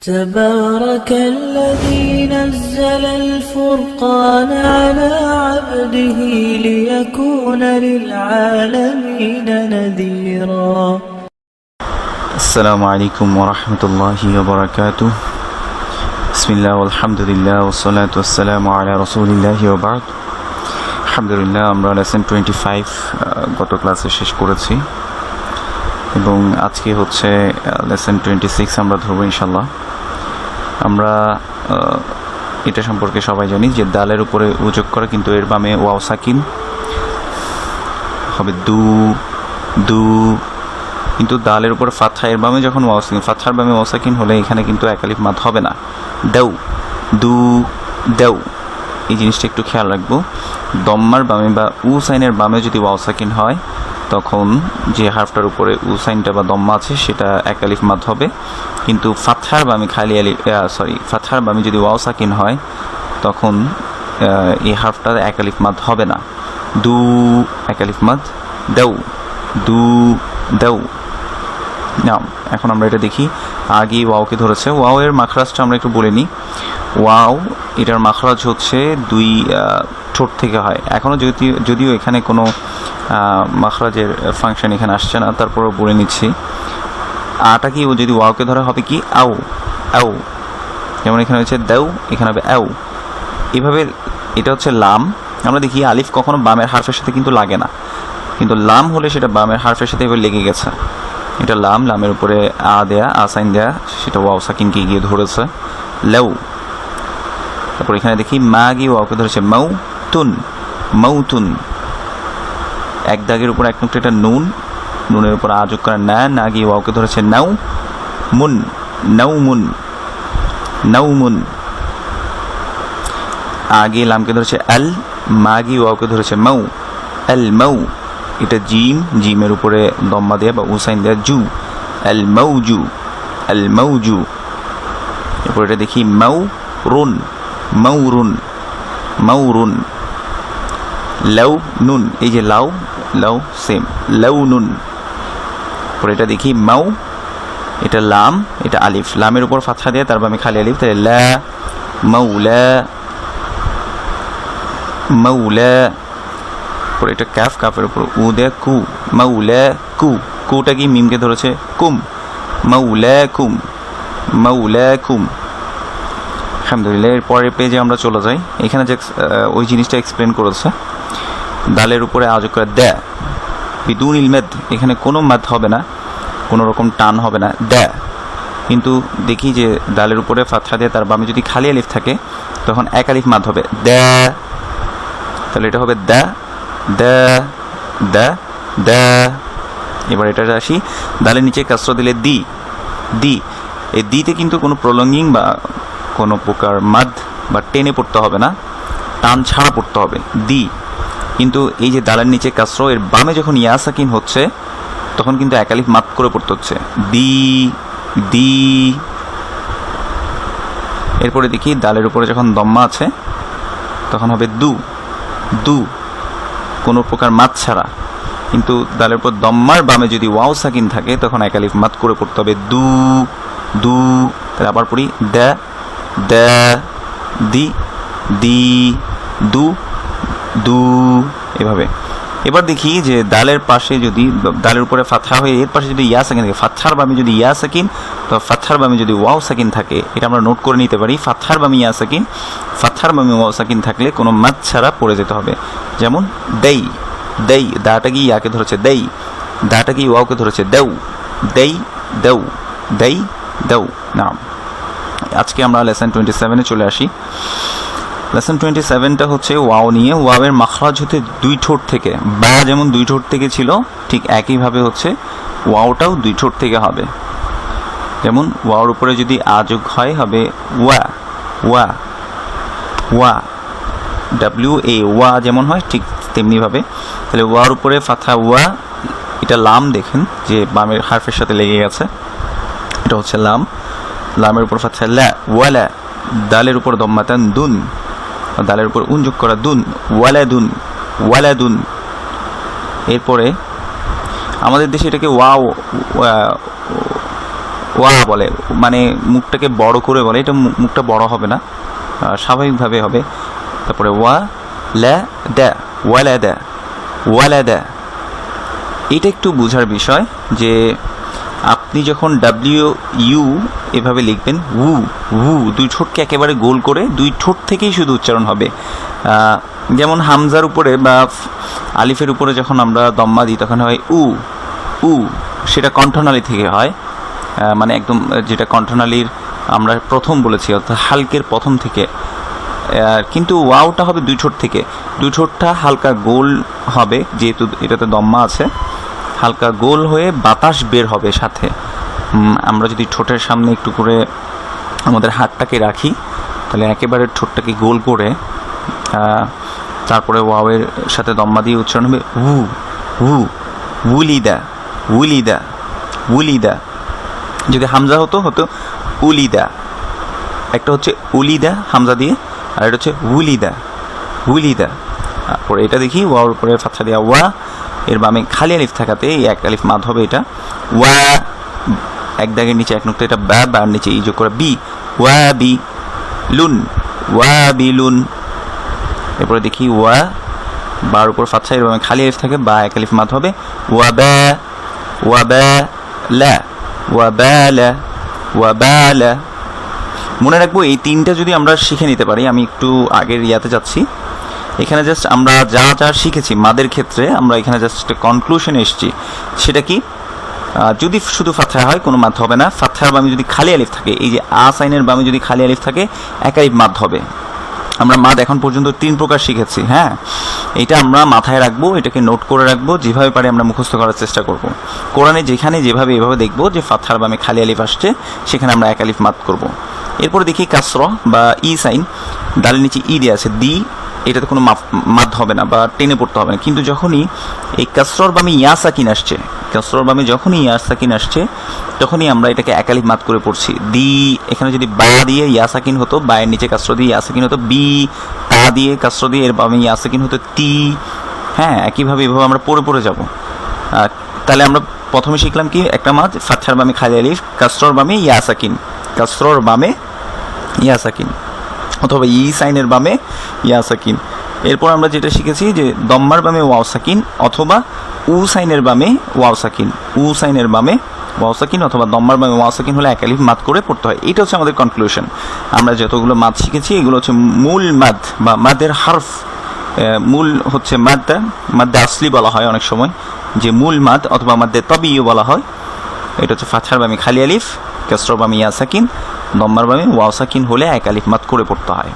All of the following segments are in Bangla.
تبارك الذي نزل الفرقان على عبده ليكون للعالمين نذيرا. السلام عليكم ورحمة الله وبركاته. بسم الله والحمد لله والصلاة والسلام على رسول الله وبعد. আলহামদুলিল্লাহ, আমরা লেসন 25 গত ক্লাসে শেষ করেছি এবং আজকে হচ্ছে লেসন 26 আমরা ধরবো ইনশাল্লাহ। আমরা এটা সম্পর্কে সবাই জানি যে দালের উপরে উযোগ করে, কিন্তু এর বামে ওয়াও সাকিন হবে দু দু, কিন্তু দালের উপরে ফাতহা, এর বামে যখন ওয়াও সাকিন, ফাতহার বামে ওয়াও সাকিন হলে এখানে কিন্তু এক আলিফ মাদ হবে না। দেউ দু দেউ, এই জিনিসটা একটু খেয়াল রাখবো। দম্মার বামে বা উ সাইনের বামে যদি ওয়াও সাকিন হয় তখন যে হারফটার উপরে উ সাইনটা বা দম্মা আছে সেটা এক আলিফ মাদ হবে, কিন্তু ফাতহার বামে খালি আলিফ ফাতহার বামে যদি ওয়াও সাকিন হয় তখন এই হারফটা এক আলিফ মাদ হবে না। দু এক আলিফ মাদ, দেউ দু দেউ। না, এখন আমরা এটা দেখি। আগে ওয়াওকে ধরেছে, ওয়াও এর মাখরাজটা আমরা একটু বলে নিই। ওয়াও এটার মাখরাজ হচ্ছে দুই ঠোঁট থেকে হয়। এখনও যদিও এখানে কোনো মাখরাজের ফাংশন এখানে আসছে না, তারপরেও বলে নিচ্ছি। আটা কি, ও যদি ওয়াওকে ধরা হবে কি আউ আউ, যেমন এখানে হচ্ছে দেউ, এখানে হবে আউ। এভাবে এটা হচ্ছে লাম। আমরা দেখি আলিফ কখনো বামের হারফের সাথে কিন্তু লাগে না, কিন্তু লাম হলে সেটা বামের হারফের সাথে এবার লেগে গেছে। এটা লাম, লামের উপরে আ দেয়া, আ সাইন দেয়া, সেটা ওয়াও সাকিনকে গিয়ে ধরেছে লেউ। তারপর এখানে দেখি মা গিয়ে ওয়াওকে ধরেছে মাউ তুন, মাউ তুন। এক দাগের উপর এক নুক্তা, এটা নুন, নুনের উপর আ যোগ করে না, না গিয়ে ওয়াওকে ধরেছে নাউ মুন, নাউ মুন, নাউ মুন। আগে লামকে ধরেছে আল, মা গিয়ে ওয়াওকে ধরেছে মাউ, আল মাউ। এটা জিম, জিমের উপরে দম্মা দেয়া বা উসাইন দেয়া জু, আল মাউ জু, আল মাউ জু। এরপর এটা দেখি মাউ রুন, মাউ রুন, মাউ রুন। লাউ নুন, এই যে লাউ, লাউ সেম, লাউ নুন। পরে এটা দেখি মাউ, এটা লাম, এটা আলিফ, লামের উপর ফাতহা দেয়া, তারপর আমি খালি আলিফ, তাহলে লা মাউলা, মাউলা। পরে এটা কাফ, কাফের উপর উ দেয়া কু, মাউলা কু, কুটা কি মিমকে ধরেছে কুম, মাউলা কুম, মাউলা কুম। আলহামদুলিল্লাহ। এর পরের পেজে আমরা চলে যাই। এখানে যে ওই জিনিসটা এক্সপ্লেন করেছে, দালের উপরে আযোগ করে দ্যা বিদুন ইলমেদ, এখানে কোনো মাদ হবে না, কোনো রকম টান হবে না, দ্যা। কিন্তু দেখি যে দালের উপরে ফাতহা দিয়ে তার বামে যদি খালি আলিফ থাকে তখন এক আলিফ মাদ হবে দ্যা, তাহলে এটা হবে দ্যা দ্যা দ্যা দ্যা। এবার এটা আসি, দালের নিচে কাসরা দিলে দি, দি। এই দিতে কিন্তু কোনো প্রলঙ্গিং বা কোনো প্রকার মাদ বা টেনে পড়তে হবে না, টান ছাড়া পড়তে হবে দি। কিন্তু এই যে দালের নিচে কাসরা, এর বামে যখন ইয়া সাকিন হচ্ছে তখন কিন্তু এক আলিফ মাদ করে পড়তে হচ্ছে দি দি। এরপরে দেখি দালের উপরে যখন দম্মা আছে তখন হবে দু দু, কোনো প্রকার মাদ ছাড়া। কিন্তু দালের উপর দম্মার বামে যদি ওয়াও সাকিন থাকে তখন এক আলিফ মাদ করে পড়তে হবে দু দু। তাহলে আবার পড়ি দ্যা দ্যা দি দি দু দু, এভাবে। এবার দেখি যে দালের পাশে যদি, দালের উপরে ফাতহা হয়ে এর পাশে যদি ইয়া সাকিন থাকে, ফাতহার বামে যদি ইয়া সাকিন, তো ফাতহার বামে যদি ওয়াও সাকিন থাকে, এটা আমরা নোট করে নিতে পারি। ফাতহার বামে ইয়া সাকিন, ফাতহার বামে ওয়াও সাকিন থাকলে কোনো মাদ ছাড়া পড়ে যেতে হবে। যেমন দেই, দেই, দাটা কি ইয়াকে ধরেছে দেই, দাটা কি ওয়াওকে ধরেছে দেউ, দেই দেউ, দেই দেউ। না, আজকে আমরা লেসন 27-এ চলে আসি। লেসন 27টা হচ্ছে ওয়াও নিয়ে। ওয়াওয়ের মাখরাজ হতে দুই ঠোঁট থেকে, বা যেমন দুই ঠোঁট থেকে ছিল ঠিক একইভাবে হচ্ছে ওয়াওটাও দুই ঠোঁট থেকে হবে। যেমন ওয়াওর উপরে যদি আযোগ হয় হবে ওয়া ওয়া ওয়া, ডাব্লিউ এ, ওয়া যেমন হয় ঠিক তেমনিভাবে। তাহলে ওয়ার উপরে ফাতহা ওয়া, এটা লাম, দেখেন যে বামের হারফের সাথে লেগে গেছে, এটা হচ্ছে লাম। লামের উপর ফাতহা লা ওয়ালা, দালের উপর দম্মাতান দুন, দালের উপর উন যোগ করা দুন, ওয়ালাদুন ওয়ালাদুন। এরপরে আমাদের দেশে এটাকে ওয়াও ওয়া বলে, মানে মুখটাকে বড় করে বলে, এটা মুখটা বড় হবে না, স্বাভাবিকভাবে হবে। তারপরে ওয়া লা দা, ওয়ালা দা, ওয়ালা দা। এটা একটু বোঝার বিষয় যে আপনি যখন ডাব্লিউ ইউ এভাবে লিখবেন, উ উ, দুই ঠোঁটকে একেবারে গোল করে দুই ঠোঁট থেকেই শুধু উচ্চারণ হবে। যেমন হামজার উপরে বা আলিফের উপরে যখন আমরা দম্মা দিই তখন হয় উ উ, সেটা কণ্ঠনালী থেকে হয়, মানে একদম যেটা কণ্ঠনালীর আমরা প্রথম বলেছি, অর্থাৎ হালকের প্রথম থেকে। কিন্তু ওয়াওটা হবে দুই ঠোঁট থেকে, দুই ঠোঁটটা হালকা গোল হবে, যেহেতু এটাতে দম্মা আছে, হালকা গোল হয়ে বাতাস বের হবে সাথে। আমরা যদি ঠোঁটের সামনে একটু করে আমাদের হাতটাকে রাখি, তাহলে একেবারে ঠোঁটটাকে গোল করে তারপরে ওয়াওয়ের সাথে দম্মা দিয়ে উচ্চারণ হবে উ উ, উলিদা, উলিদা, উলিদা। যদি হামজা হতো হতো উলিদা, একটা হচ্ছে উলিদা হামজা দিয়ে, আর এটা হচ্ছে উলিদা, উলিদা। তারপরে এটা দেখি ওয়াওর উপরে ফাতহা দেওয়া ওয়া, এর বামে খালি আলিফ থাকাতে এই এক আলিফ মাদ হবে, এটা ওয়া, এক দাগের নিচে এক নুক্তা, এটা বা, বার নিচে ই যোগ করে বি, ওয়া বি লুন, ওয়া বি লুন। এরপরে দেখি ওয়া, বার উপর ফাতহা, এর বামে খালি আলিফ থাকে, বা এক আলিফ মাদ হবে, ওয়া বা, ওয়া বা লা, ওয়া বা লা, ওয়া বা লা। মনে রাখবো এই তিনটা যদি আমরা শিখে নিতে পারি, আমি একটু আগের ইয়াতে যাচ্ছি, এখানে জাস্ট আমরা যা যা শিখেছি মাদের ক্ষেত্রে, আমরা এখানে জাস্ট একটা কনক্লুশনে এসেছি। সেটা কি, যদি শুধু ফাতহা হয় কোনো মাদ হবে না, ফাতহার বামে যদি খালি আলিফ থাকে, এই যে আ সাইনের বামে যদি খালি আলিফ থাকে, এক আলিফ মাদ হবে। আমরা মাদ এখন পর্যন্ত 3 প্রকার শিখেছি, হ্যাঁ, এটা আমরা মাথায় রাখবো, এটাকে নোট করে রাখবো, যেভাবে পারি আমরা মুখস্থ করার চেষ্টা করব। কোরআনে যেখানে যেভাবে এভাবে দেখবো যে ফাতহার বামে খালি আলিফ আসছে, সেখানে আমরা এক আলিফ মাদ করব। এরপরে দেখি কাসর বা ই সাইন, ডালের নিচে ই দেওয়া আছে, দি, এটাতে কোনো মাদ হবে না বা টেনে পড়তে হবে না। কিন্তু যখনই এই কাসরর বামে ইয়া সাকিন আসছে, কাসরর বামে যখনই ইয়া সাকিন আসছে, তখনই আমরা এটাকে এক আলিফ মাদ করে পড়ছি। দি, এখানে যদি বা দিয়ে ইয়া সাকিন হতো, বায়ের নিচে কাসর দিয়ে ইয়া সাকিন হতো, বি, তা দিয়ে কাসর দিয়ে এর বামে ইয়া সাকিন হতো, তি, হ্যাঁ, একইভাবে এভাবে আমরা পড়ে যাবো। তাহলে আমরা প্রথমে শিখলাম কি, একটা মাদ ফাতহার বামে খালি আলিফ, কাসরর বামে ইয়া সাকিন, কাসরর বামে ইয়া সাকিন, অথবা ই সাইনের বামে ইয়া সাকিন। এরপর আমরা যেটা শিখেছি যে দম্মার বামে ওয়াও সাকিন, অথবা উ সাইনের বামে ওয়াও সাকিন, উ সাইনের বামে ওয়াও সাকিন অথবা দম্মার বামে ওয়াও সাকিন হলে এক আলিফ মাদ করে পড়তে হয়। এটা হচ্ছে আমাদের কনক্লুশন। আমরা যতগুলো মাদ শিখেছি এগুলো হচ্ছে মূল মাদ বা মাদের হারফ। মূল হচ্ছে মাদ্দে আসলি বলা হয় অনেক সময়, যে মূল মাদ, অথবা মাদ্দে তবিও বলা হয়। এটা হচ্ছে ফাতহার বামে খালি আলিফ, কাসরর বামে ইয়া সাকিন, দম্মার বামে ওয়াও সাকিন হলে এক আলিফ মাদ করে পড়তে হয়।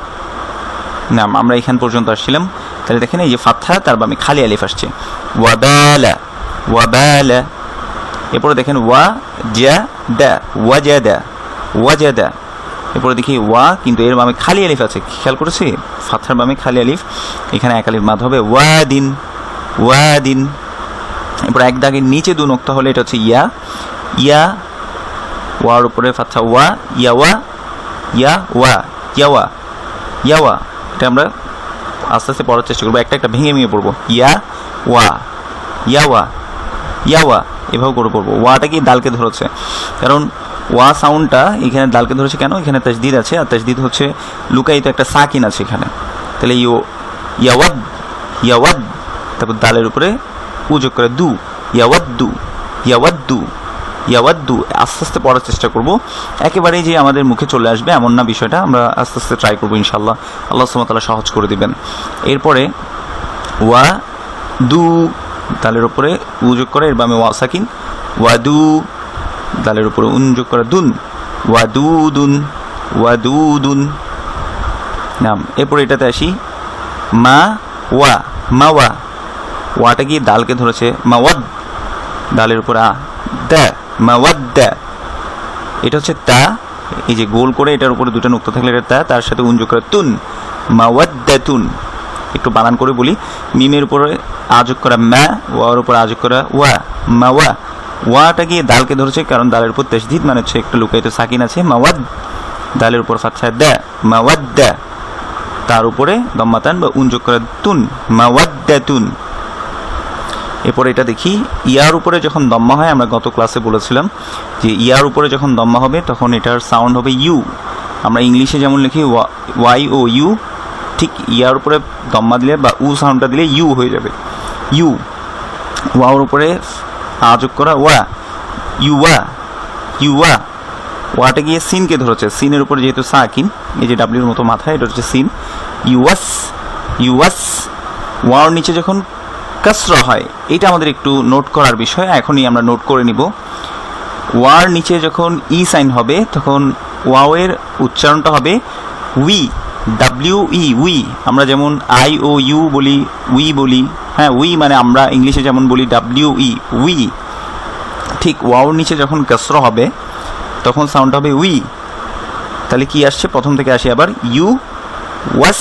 না, আমরা এখান পর্যন্ত আসছিলাম। তাহলে দেখেন এই যে ফাতহা, তার বামে খালি আলিফ আসছে, ওয়াবালা, ওয়াবালা। এরপরে দেখেন ওয়া জা দা, ওয়াজাদা, ওয়াজাদা। এরপরে দেখি ওয়া, কিন্তু এর বামে খালি আলিফ আছে, খেয়াল করেছি, ফাতহার বামে খালি আলিফ, এখানে এক আলিফ মাদ হবে, ওয়াদিন, ওয়াদিন। এরপর এক দাগের নিচে 2 নোক্তা হলে এটা হচ্ছে ইয়া, ইয়া, ওয়ার উপরে ফাতহা ওয়া, ইয়াওয়া, ইয়া ওয়া, ইয়াওয়া, ইয়াওয়া। এটা আমরা আস্তে আস্তে পড়ার চেষ্টা করবো, একটা একটা ভেঙে পড়বো, ইয়া ওয়া, ইয়াওয়া, ইয়াওয়া, এভাবে করে পড়বো। ওয়াটা কি দালকে ধরেছে, কারণ ওয়া সাউন্ডটা এখানে দালকে ধরেছে কেন, এখানে তাজদিদ আছে, আর তাজদিদ হচ্ছে লুকায়িত একটা সাকিন আছে এখানে। তাহলে ইয়াওয়াদ, ইয়াওয়াদ, তারপর দালের উপরে উ যোগ করে দু, ইয়াওয়াদ্দু, ইয়াওয়াদ্দু, ইয়াওয়াদ্দু। আস্তে আস্তে পড়ার চেষ্টা করবো, একেবারেই যে আমাদের মুখে চলে আসবে এমন না বিষয়টা, আমরা আস্তে আস্তে ট্রাই করবো ইনশাল্লাহ, আল্লাহ সুবহানাহু ওয়া তাআলা সহজ করে দিবেন। এরপরে ওয়া দু, দালের উপরে উ যোগ করে এর বামে ওয়া সাকিন, ওয়াদু, দালের উপরে উন যোগ করে দুন, ওয়াদুদুন, ওয়াদুদুন। নাম, এরপরে এটাতে আসি, মা ওয়া, মাওয়া, ওয়াটা কি দালকে ধরেছে, মাওয়াদ, দালের উপর আ, দা, মাওয়াদ্দা। এটা হচ্ছে তা, এই যে গোল করে এটার উপরে 2টা নুক্তা থাকলে এটা তা, তার সাথে উন যোগ করে তুন, মাওয়াদ্দাতুন। একটু বানান করে বলি, মিমের উপরে আ যোগ করা মা, ওয়ার উপর আ যোগ করা ওয়া, মাওয়া। ওয়াটা গিয়ে দালকে ধরেছে, কারণ দালের উপর তাসদীদ, মানে হচ্ছে একটা লুকায়িত সাকিন আছে, মাওয়াদ, দালের উপর ফাতহা দা, মাওয়াদ্দা, তার উপরে দম্মাতান বা উন যোগ করা তুন, মাওয়াদ্দাতুন। এরপর এটা দেখি, ইয়ার উপরে যখন দম্মা হয়, আমরা গত ক্লাসে বলেছিলাম যে ইয়ার উপরে যখন দম্মা হবে তখন এটার সাউন্ড হবে ইউ। আমরা ইংলিশে যেমন লিখি ওয়াই ও ইউ, ঠিক ইয়ার উপরে দম্মা দিলে বা উ সাউন্ডটা দিলে ইউ হয়ে যাবে, ইউ। ওয়ার উপরে যোগ করা ওয়া, ইউয়া, ইউয়া। ওয়াটা গিয়ে সিনকে ধরেছে, সিনের উপরে যেহেতু সাকিন, এই যে ডাব্লিউর মতো মাথা, এটা হচ্ছে সিন, ইউয়াস, ইউয়াস। ওয়ার নিচে যখন কাসরা হয়, এটা আমাদের একটু নোট করার বিষয়, এখনই আমরা নোট করে নিব। ওয়ার নিচে যখন ই সাইন হবে তখন ওয়াওয়ের উচ্চারণটা হবে উই, ডাব্লিউ ই, উই। আমরা যেমন আই ও ইউ বলি, উই বলি, হ্যাঁ উই মানে আমরা ইংলিশে যেমন বলি ডাব্লিউ ই, উই। ঠিক ওয়াওর নিচে যখন কাসরা হবে তখন সাউন্ড হবে উই। তাহলে কি আসছে, প্রথম থেকে আসি আবার, you was,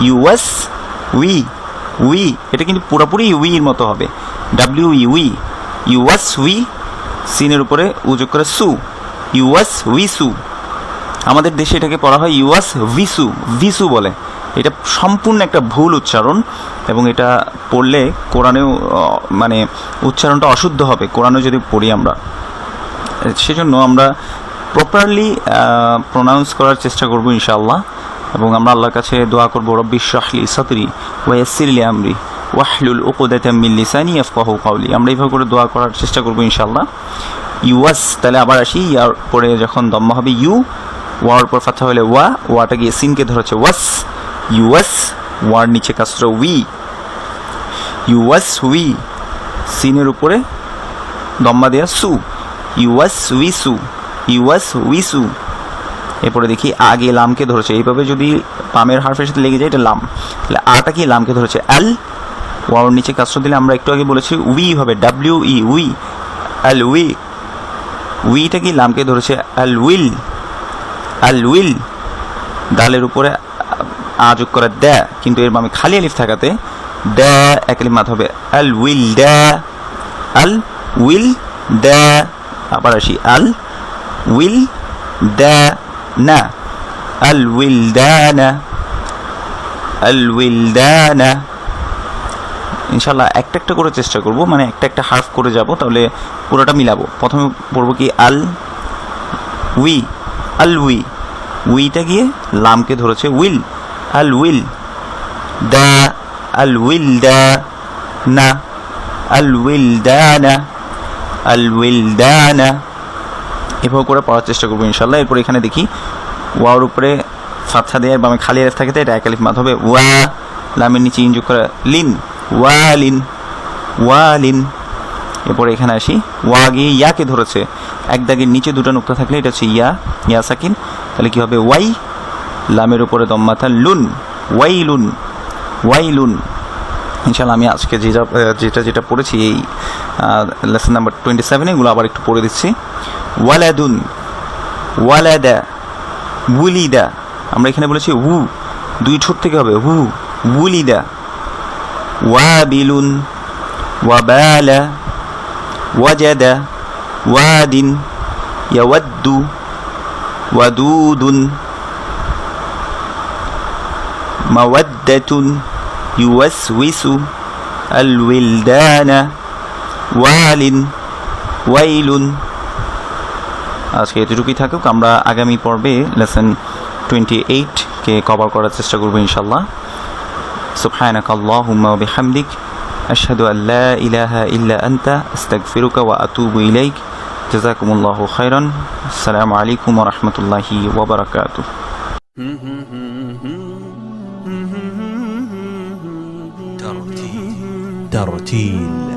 you was, we, we. এটা কিন্তু পুরোপুরি উইর মতো হবে, W E, we, you was we, সিনের উপরে উযোগ করে সু, ইউ ওয়াস উইসু। আমাদের দেশে এটাকে পড়া হয় ইউ ওয়াস ভিসু, ভিসু বলে। এটা সম্পূর্ণ একটা ভুল উচ্চারণ এবং এটা পড়লে কোরআনেও মানে উচ্চারণটা অশুদ্ধ হবে কোরআনে যদি পড়ি আমরা। সেজন্য আমরা প্রপারলি প্রোনাউন্স করার চেষ্টা করব ইনশাআল্লাহ, এবং আমরা আল্লাহর কাছে দোয়া করব, রব্বি ইশরাহ লি সাদরি ওয়া ইয়াসসির লি আমরি ওয়াহলুল উকদাতাম মিন লিসানি ইয়াফকাহু কাওলি। আমরা এইভাবে করে দোয়া করার চেষ্টা করব ইনশাআল্লাহ। ইউয়াস, তাহলে আবার আসি, ইয়ার পরে যখন দম্মা হবে ইউ, ওয়ার পর ফাথা হলে ওয়া, ওয়াটা গিয়ে সিনকে ধরেছে ওয়াস, ইউয়াস। ওয়ার নিচে কাসরা উই, ইউয়াস উই, সিনের উপরে দম্মা দেয়া সু, ইউয়াস উইসু, ইউয়াস উইসু। এরপরে দেখি আগে লামকে ধরেছে, এইভাবে যদি পামের হারফের সাথে লেগে যায় এটা লাম, তাহলে আটা কি লামকে ধরেছে আল, ওয়ার নিচে কাসরা দিলে আমরা একটু আগে বলেছি উই হবে, ডাব্লিউ ই, উই, আল উই। উইটা কি লামকে ধরেছে আল উইল, আল উইল। দালের উপরে যোগ করে দ্য, কিন্তু এর বামে খালি আলিফ থাকাতে দ্য এক আলিফ মাথা হবে, আল উইল দ্য, আল উইল দ্য। আবার আসি, আল উইল দ্য না, আল উইল দ্য না, আল উইল দ্য না। ইনশাল্লাহ একটা একটা করে চেষ্টা করব, মানে একটা একটা হার্ফ করে যাব, তাহলে পুরোটা মিলাবো। প্রথমে পড়বো কি আল উই, আল উই, উইটা গিয়ে লামকে ধরেছে উইল, আল উইল দা, আল উইল দা না, আল উইল দা না, আল উইল দা না। এভাবে করে পড়ার চেষ্টা করবো ইনশাল্লাহ। এরপর এখানে দেখি ওয়ার উপরে ফাতহা দেয়, বামে খালি আলিফ থাকে, এটা এক আলিফ মাদ হবে ওয়া, লামের নিচে ইনযোগ করে লিন, ওয়ালিন, ওয়ালিন। এরপরে এখানে আসি, ওয়া গিয়ে ইয়াকে ধরেছে, এক দাগের নিচে দুটো নুক্তা থাকলে এটা হচ্ছে ইয়া, ইয়া সাকিন, তাহলে কি হবে ওয়াই, লামের উপরে দম্মাথা লুন, ওয়াইলুন, ওয়াইলুন। ইনশাআল্লাহ আমি আজকে যেটা পড়েছি এই লেসন নাম্বার 27 এগুলো আবার একটু পড়ে দিচ্ছি। ওয়ালাদুন, ওয়ালাদা, উলিদা। আমরা এখানে বলেছি হু, দুই ঠোঁট থেকে হবে হু, উলিদা। ওয়াবিলুন, ওয়াবালা, ওয়াজাদা, ওয়াদিন, ইয়াওয়াদ্দু, ওয়াদুদুন, মাওয়াদ্দাতুন, ইউওয়াসওয়িসু, আল উইলদানা, ওয়ালিন, ওয়াইলুন। আজকে এতটুকুই থাকুক, আমরা আগামী পর্বে লেসন 28 কে কভার করার চেষ্টা করব ইনশাআল্লাহ। সুবহানাকাল্লাহুম্মা ওয়া বিহামদিক, আশহাদু আল লা ইলাহা ইল্লা আনতা, আস্তাগফিরুকা ওয়া আতুবু ইলাইক। জাযাকুমুল্লাহু খাইরান। আসসালামু আলাইকুম ওয়া রাহমাতুল্লাহি ওয়া বারাকাতুহু। ترتيل